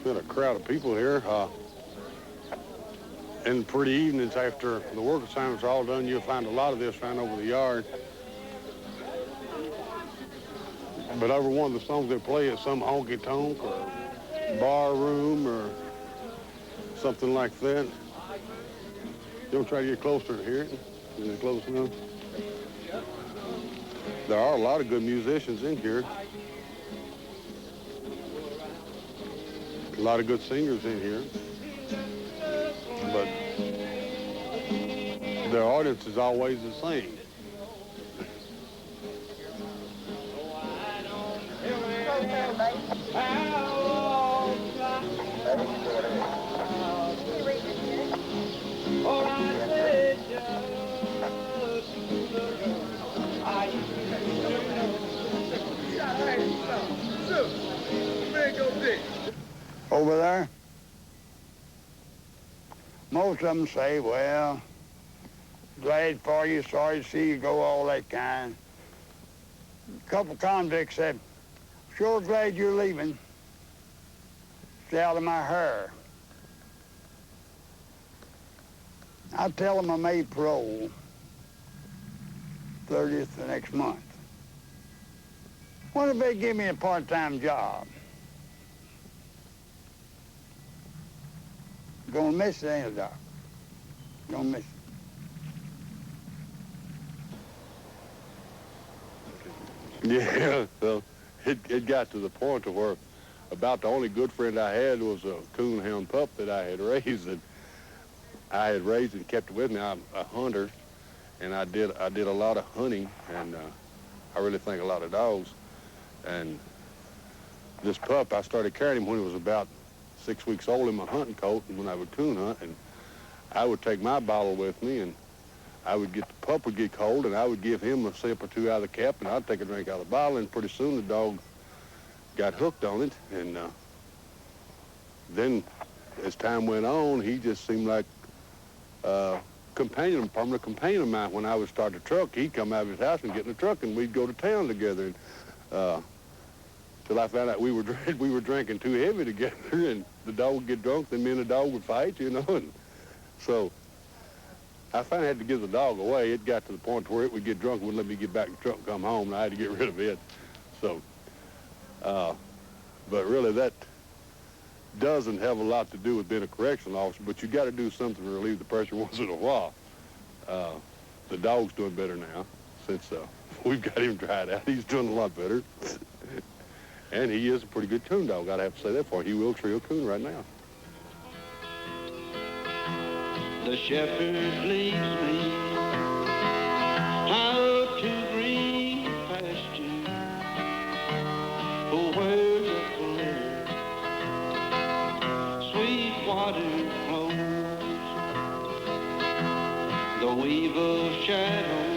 Been a crowd of people here. In pretty evenings after the work assignments are all done, you'll find a lot of this around over the yard. But over one of the songs they play is some honky-tonk or bar room or something like that. You'll try to get closer to hear it. Is it close enough? There are a lot of good musicians in here. A lot of good singers in here. But their audience is always the same. Over there, most of them say, well, glad for you, sorry to see you go, all that kind. A couple convicts said, sure glad you're leaving. Stay out of my hair. I tell them I made parole 30th the next month. What if they give me a part-time job? Gonna miss it, ain't it, Doc? Gonna miss it. Yeah, well, it got to the point to where about the only good friend I had was a coonhound pup that I had raised, and I had raised and kept it with me. I'm a hunter, and I did a lot of hunting, and I really think a lot of dogs. And this pup, I started carrying him when he was about 6 weeks old in my hunting coat, and when I would coon hunt, and I would take my bottle with me, and the pup would get cold, and I would give him a sip or two out of the cap, and I'd take a drink out of the bottle, and pretty soon the dog got hooked on it, and then as time went on, he just seemed like a permanent companion of mine. When I would start the truck, he'd come out of his house and get in the truck, and we'd go to town together, and till I found out we were drinking too heavy together, and the dog would get drunk, then me and the dog would fight, you know, and so I finally had to give the dog away. It got to the point where it would get drunk and wouldn't let me get back in the truck and come home, and I had to get rid of it. So, but really that doesn't have a lot to do with being a correctional officer, but you got to do something to relieve the pressure once in a while. The dog's doing better now since we've got him tried out. He's doing a lot better. And he is a pretty good coon dog, I'd have to say that for him. He will trio coon right now. The shepherd leads me out to green pasture, where the clear, sweet water flows. The weave of shadows